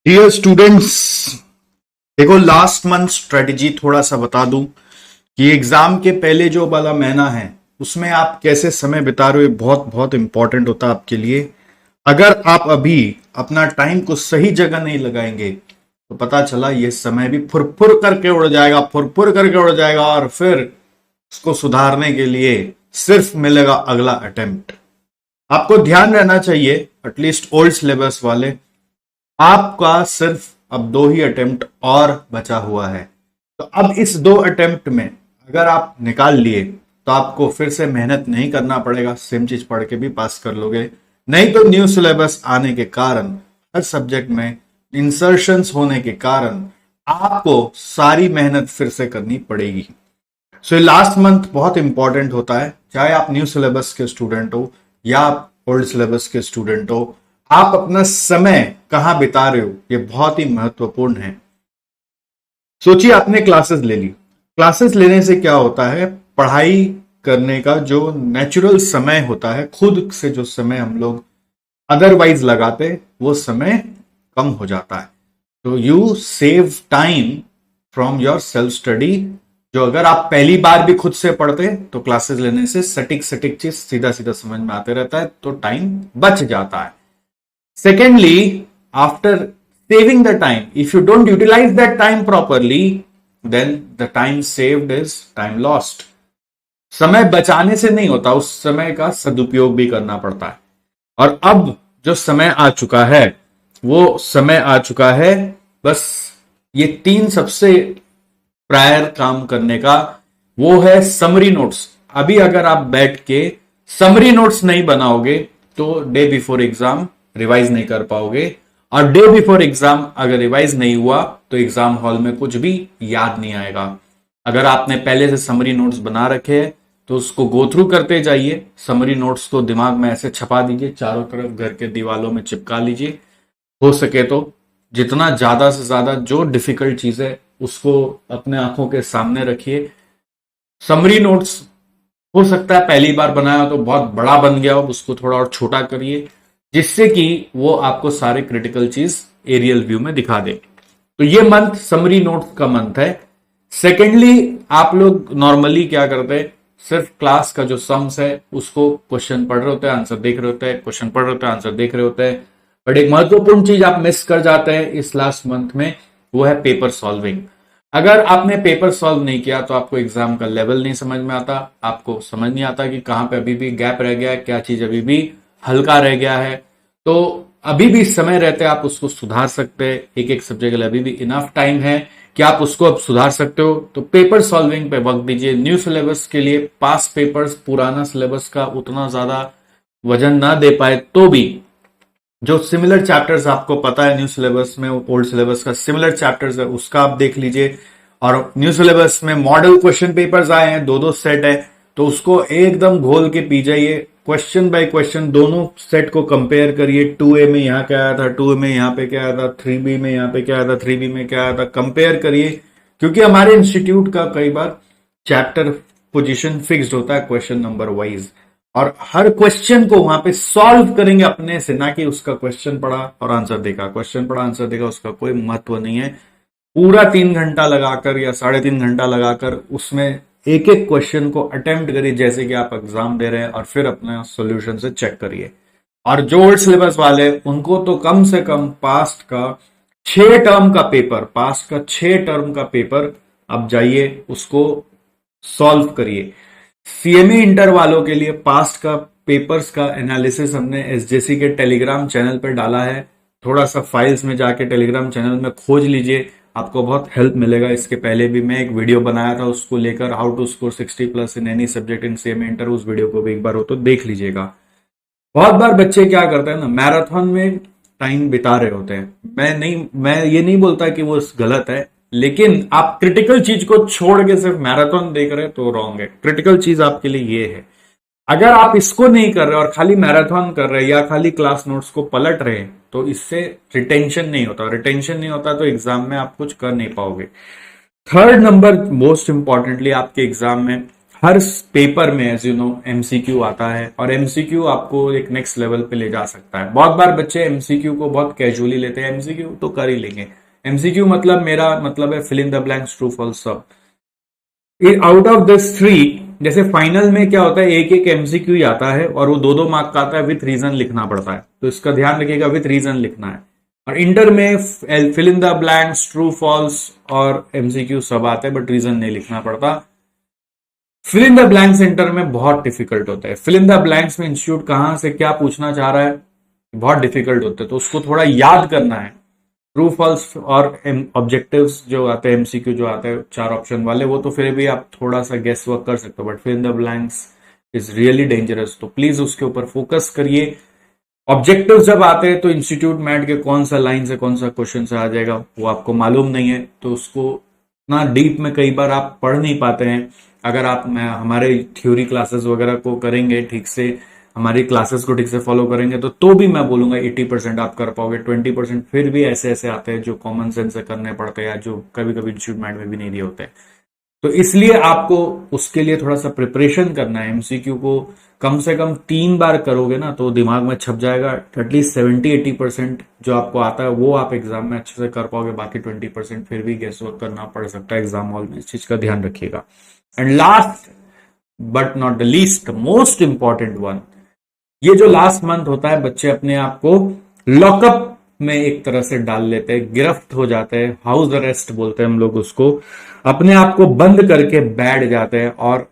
Dear students, देखो last month strategy थोड़ा सा बता दूं कि एग्जाम के पहले जो वाला महीना है उसमें आप कैसे समय बिता रहे हो। बहुत बहुत इंपॉर्टेंट होता है आपके लिए। अगर आप अभी अपना टाइम को सही जगह नहीं लगाएंगे तो पता चला ये समय भी फुरफुर करके उड़ जाएगा, फुरफुर करके उड़ जाएगा और फिर उसको सुधारने के लिए सिर्फ मिलेगा अगला अटेम्प्ट। आपको ध्यान रहना चाहिए, एटलीस्ट ओल्ड सिलेबस वाले, आपका सिर्फ अब 2 ही अटेम्प्ट और बचा हुआ है। तो अब इस 2 अटेम्प्ट में अगर आप निकाल लिए तो आपको फिर से मेहनत नहीं करना पड़ेगा, सेम चीज पढ़ के भी पास कर लोगे। नहीं तो न्यू सिलेबस आने के कारण, हर सब्जेक्ट में इंसर्शंस होने के कारण आपको सारी मेहनत फिर से करनी पड़ेगी। सो लास्ट मंथ बहुत इंपॉर्टेंट होता है, चाहे आप न्यू सिलेबस के स्टूडेंट हो या आप ओल्ड सिलेबस के स्टूडेंट हो। आप अपना समय कहां बिता रहे हो ये बहुत ही महत्वपूर्ण है। सोचिए आपने क्लासेस ले ली, क्लासेस लेने से क्या होता है, पढ़ाई करने का जो नेचुरल समय होता है, खुद से जो समय हम लोग अदरवाइज लगाते वो समय कम हो जाता है। तो you save time from your self study. जो अगर आप पहली बार भी खुद से पढ़ते तो क्लासेस लेने से सटीक सटीक चीज सीधा सीधा समझ में आते रहता है, तो टाइम बच जाता है। Secondly, after saving the time, if you don't utilize that time properly, then the time saved is time lost. समय बचाने से नहीं होता, उस समय का सदुपयोग भी करना पड़ता है। और अब जो समय आ चुका है वो समय आ चुका है बस ये 3 सबसे प्रायर काम करने का। वो है समरी नोट्स। अभी अगर आप बैठ के समरी नोट्स नहीं बनाओगे तो डे बिफोर एग्जाम रिवाइज नहीं कर पाओगे, और डे बिफोर एग्जाम अगर रिवाइज नहीं हुआ तो एग्जाम हॉल में कुछ भी याद नहीं आएगा। अगर आपने पहले से समरी नोट्स बना रखे हैं तो उसको गो थ्रू करते जाइए। समरी नोट्स को दिमाग में ऐसे छपा दीजिए, चारों तरफ घर के दीवालों में चिपका लीजिए। हो सके तो जितना ज्यादा से ज्यादा जो डिफिकल्ट चीज है उसको अपने आंखों के सामने रखिए। समरी नोट्स हो सकता है पहली बार बनाया तो बहुत बड़ा बन गया हो, उसको थोड़ा और छोटा करिए जिससे कि वो आपको सारे क्रिटिकल चीज एरियल व्यू में दिखा दे। तो ये मंथ समरी नोट्स का मंथ है। सेकेंडली, आप लोग नॉर्मली क्या करते हैं, सिर्फ क्लास का जो सम्स है उसको क्वेश्चन पढ़ रहे होते हैं, आंसर देख रहे होते हैं, क्वेश्चन पढ़ रहे होते हैं, आंसर देख रहे होते हैं। बट एक महत्वपूर्ण चीज आप मिस कर जाते हैं इस लास्ट मंथ में, वो है पेपर सॉल्विंग। अगर आपने पेपर सॉल्व नहीं किया तो आपको एग्जाम का लेवल नहीं समझ में आता, आपको समझ नहीं आता कि कहां पे अभी भी गैप रह गया है, क्या चीज अभी भी हल्का रह गया है। तो अभी भी समय रहते आप उसको सुधार सकते हैं। एक एक सब्जेक्ट के लिए अभी भी इनफ टाइम है कि आप उसको अब सुधार सकते हो। तो पेपर सॉल्विंग पे वक्त दीजिए। न्यू सिलेबस के लिए पास पेपर्स पुराना सिलेबस का उतना ज्यादा वजन ना दे पाए तो भी जो सिमिलर चैप्टर्स आपको पता है न्यू सिलेबस में, ओल्ड सिलेबस का सिमिलर चैप्टर्स है उसका आप देख लीजिए। और न्यू सिलेबस में मॉडल क्वेश्चन पेपर्स आए हैं, 2-2 सेट है, तो उसको एकदम घोल के पी जाइए। क्वेश्चन बाय क्वेश्चन दोनों सेट को कंपेयर करिए। 2A में यहां क्या आया था, 2A में यहां पे क्या आया था, 3B में यहां पे क्या आया था, 3B में क्या आया था, कंपेयर करिए। क्योंकि हमारे इंस्टीट्यूट का कई बार चैप्टर पोजीशन फिक्स्ड होता है क्वेश्चन नंबर वाइज, और हर क्वेश्चन को वहां पे सॉल्व करेंगे अपने से, ना कि उसका क्वेश्चन पढ़ा और आंसर देखा, क्वेश्चन पढ़ा आंसर देखा, उसका कोई महत्व नहीं है। पूरा 3 घंटा लगाकर या 3.5 घंटा लगाकर उसमें एक एक क्वेश्चन को अटेम्प्ट करिए जैसे कि आप एग्जाम दे रहे हैं, और फिर अपने सॉल्यूशन से चेक करिए। और जो ओल्ड सिलेबस वाले उनको तो कम से कम पास्ट का 6 टर्म का पेपर, पास्ट का 6 टर्म का पेपर अब जाइए उसको सॉल्व करिए। सीएमए इंटर वालों के लिए पास्ट का पेपर्स का एनालिसिस हमने एसजेसी के टेलीग्राम चैनल पर डाला है। थोड़ा सा फाइल्स में जाके टेलीग्राम चैनल में खोज लीजिए, आपको बहुत हेल्प मिलेगा। इसके पहले भी मैं एक वीडियो बनाया था उसको लेकर, how to score 60+ in any subject in CMA inter. उस वीडियो को भी एक बार हो तो देख लीजिएगा। बहुत बार बच्चे क्या करते हैं ना, मैराथन में टाइम बिता रहे होते हैं। मैं ये नहीं बोलता कि वो गलत है, लेकिन आप क्रिटिकल चीज को छोड़ के सिर्फ मैराथन देख रहे हैं तो रॉन्ग है। क्रिटिकल चीज आपके लिए ये है, अगर आप इसको नहीं कर रहे और खाली मैराथन कर रहे या खाली क्लास नोट्स को पलट रहे तो इससे रिटेंशन नहीं होता। रिटेंशन नहीं होता तो एग्जाम में आप कुछ कर नहीं पाओगे। थर्ड नंबर मोस्ट इंपॉर्टेंटली आपके एग्जाम में हर पेपर में एज यू नो एमसीक्यू आता है, और एमसीक्यू आपको एक नेक्स्ट लेवल पे ले जा सकता है। बहुत बार बच्चे एमसीक्यू को बहुत कैजुअली लेते हैं, एमसीक्यू तो कर ही लेंगे। एमसीक्यू मतलब, मेरा मतलब है fill in the blanks, true false सब। आउट ऑफ दिस थ्री, जैसे फाइनल में क्या होता है, एक एक एमसीक्यू ही आता है और वो दो दो मार्क का आता है, विथ रीजन लिखना पड़ता है, तो इसका ध्यान रखिएगा, विथ रीजन लिखना है। और इंटर में fill in the blanks, true false और एमसीक्यू सब आते हैं, बट रीजन नहीं लिखना पड़ता। Fill in the blanks inter में बहुत डिफिकल्ट होता है। फिल इन द ब्लैंक्स में इंस्टीट्यूट कहां से क्या पूछना चाह रहा है, बहुत डिफिकल्ट होते हैं, तो उसको थोड़ा याद करना है। ट्रू फॉल्स और ऑब्जेक्टिव्स जो आते हैं, एमसीक्यू जो आते हैं 4 ऑप्शन वाले, वो तो फिर भी आप थोड़ा सा गेस वर्क कर सकते हो, but fill in the blanks is really dangerous, तो प्लीज उसके ऊपर फोकस करिए। ऑब्जेक्टिव जब आते हैं तो इंस्टीट्यूट मैट के कौन सा लाइन से कौन सा क्वेश्चन से आ जाएगा वो आपको मालूम नहीं है, तो उसको ना डीप में कई बार आप पढ़ नहीं पाते हैं। अगर आप हमारे थ्योरी क्लासेस वगैरह को करेंगे ठीक से, हमारी क्लासेस को ठीक से फॉलो करेंगे, तो भी मैं बोलूंगा 80% आप कर पाओगे। 20% फिर भी ऐसे ऐसे आते हैं जो कॉमन सेंस से करने पड़ते हैं, या जो कभी कभी इंस्टीट्यूट मैट में भी नहीं दिए होते हैं। तो इसलिए आपको उसके लिए थोड़ा सा प्रिपरेशन करना है। एमसीक्यू को कम से कम 3 बार करोगे ना तो दिमाग में छप जाएगा। एटलीस्ट 70-80% जो आपको आता है वो आप एग्जाम में अच्छे से कर पाओगे, बाकी 20% फिर भी गेस वर्क करना पड़ सकता है एग्जाम हॉल में, इस चीज का ध्यान रखिएगा। And last but not the least, most important one, ये जो लास्ट मंथ होता है बच्चे अपने आप को लॉकअप में एक तरह से डाल लेते हैं, गिरफ्त हो जाते हैं, हाउस अरेस्ट बोलते हैं हम लोग उसको, अपने आप को बंद करके बैठ जाते हैं और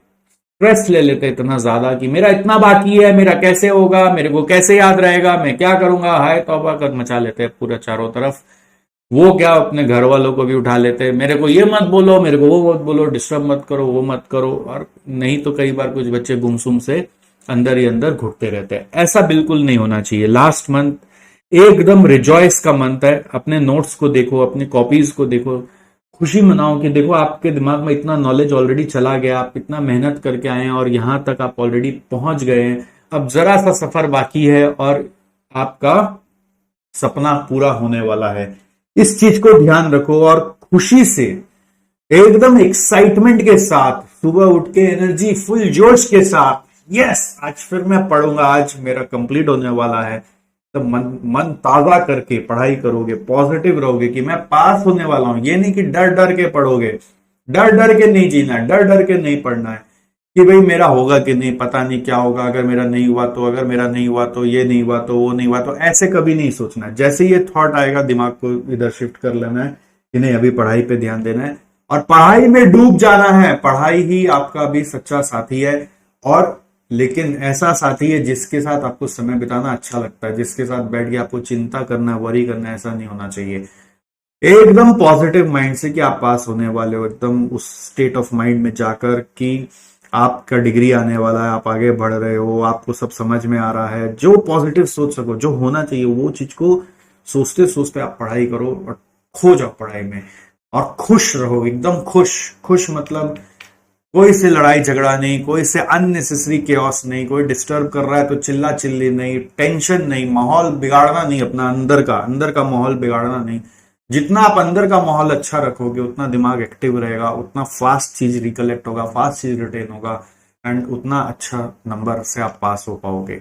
स्ट्रेस ले लेते हैं इतना ज्यादा कि मेरा इतना बाकी है, मेरा कैसे होगा, मेरे को कैसे याद रहेगा, मैं क्या करूंगा, हाय तौबा कर मचा लेते हैं पूरा चारों तरफ। वो क्या अपने घर वालों को भी उठा लेते हैं, मेरे को ये मत बोलो, मेरे को वो मत बोलो, डिस्टर्ब मत करो, वो मत करो। और नहीं तो कई बार कुछ बच्चे गुमसुम से अंदर ही अंदर घुटते रहते हैं। ऐसा बिल्कुल नहीं होना चाहिए। लास्ट मंथ एकदम रिजॉइस का मंथ है। अपने नोट्स को देखो, अपनी कॉपीज को देखो, खुशी मनाओ कि देखो आपके दिमाग में इतना नॉलेज ऑलरेडी चला गया, आप इतना मेहनत करके आए हैं और यहां तक आप ऑलरेडी पहुंच गए हैं। अब जरा सा सफर बाकी है और आपका सपना पूरा होने वाला है। इस चीज को ध्यान रखो और खुशी से, एकदम एक्साइटमेंट के साथ सुबह उठ के एनर्जी फुल जोश के साथ, यस आज फिर मैं पढ़ूंगा, आज मेरा कंप्लीट होने वाला है, तो मन ताजा करके पढ़ाई करोगे, पॉजिटिव रहोगे कि मैं पास होने वाला हूं। ये नहीं कि डर डर के पढ़ोगे, डर डर के नहीं जीना है, डर डर के नहीं पढ़ना है कि भाई मेरा होगा कि नहीं, पता नहीं क्या होगा, अगर मेरा नहीं हुआ तो, अगर मेरा नहीं हुआ तो, ये नहीं हुआ तो, वो नहीं हुआ तो, ऐसे कभी नहीं सोचना है। जैसे ये थॉट आएगा दिमाग को इधर शिफ्ट कर लेना है कि नहीं अभी पढ़ाई पे ध्यान देना है और पढ़ाई में डूब जाना है। पढ़ाई ही आपका भी सच्चा साथी है, और लेकिन ऐसा साथी है जिसके साथ आपको समय बिताना अच्छा लगता है, जिसके साथ बैठ के आपको चिंता करना, वरी करना, ऐसा नहीं होना चाहिए। एकदम पॉजिटिव माइंड से कि आप पास होने वाले हो, एकदम उस स्टेट ऑफ माइंड में जाकर कि आपका डिग्री आने वाला है, आप आगे बढ़ रहे हो, आपको सब समझ में आ रहा है, जो पॉजिटिव सोच सको, जो होना चाहिए वो चीज को सोचते सोचते आप पढ़ाई करो और खो जाओ पढ़ाई में और खुश रहो, एकदम खुश। खुश मतलब कोई से लड़ाई झगड़ा नहीं, कोई से अननेसेसरी केओस नहीं, कोई डिस्टर्ब कर रहा है तो चिल्ला चिल्ली नहीं, टेंशन नहीं, माहौल बिगाड़ना नहीं, अपना अंदर का माहौल बिगाड़ना नहीं। जितना आप अंदर का माहौल अच्छा रखोगे उतना दिमाग एक्टिव रहेगा, उतना फास्ट चीज रिकलेक्ट होगा, फास्ट चीज रिटेन होगा, एंड उतना अच्छा नंबर से आप पास हो पाओगे।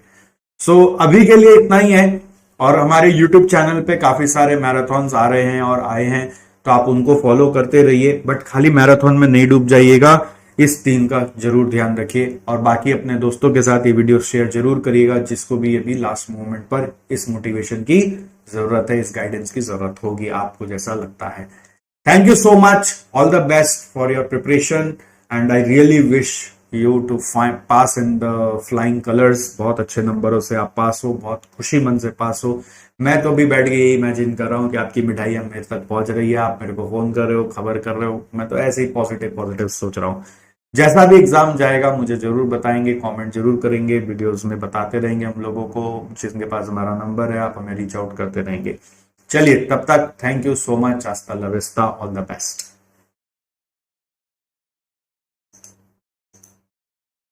सो अभी के लिए इतना ही है, और हमारे यूट्यूब चैनल पे काफी सारे मैराथन्स आ रहे हैं और आए हैं, तो आप उनको फॉलो करते रहिए, बट खाली मैराथन में नहीं डूब जाइएगा, इस 3 का जरूर ध्यान रखिए। और बाकी अपने दोस्तों के साथ ये वीडियो शेयर जरूर करिएगा, जिसको भी अभी लास्ट मोमेंट पर इस मोटिवेशन की जरूरत है, इस गाइडेंस की जरूरत होगी, आपको जैसा लगता है। Thank you so much, all the best for your preparation, and I really wish you to pass in the flying colours. बहुत अच्छे नंबरों से आप पास हो, बहुत खुशी मन से पास हो। मैं तो अभी बैठ के यही इमेजिन कर रहा हूँ कि आपकी मिठाइयां मेरे तक पहुंच रही है, आप मेरे को फोन कर रहे हो, खबर कर रहे हो, मैं तो ऐसे ही पॉजिटिव सोच रहा हूँ। जैसा भी एग्जाम जाएगा मुझे जरूर बताएंगे, कमेंट जरूर करेंगे, वीडियोस में बताते रहेंगे हम लोगों को, जिसके पास हमारा नंबर है आप हमें रीच आउट करते रहेंगे। चलिए तब तक थैंक यू सो मच, हasta la vista, all the best.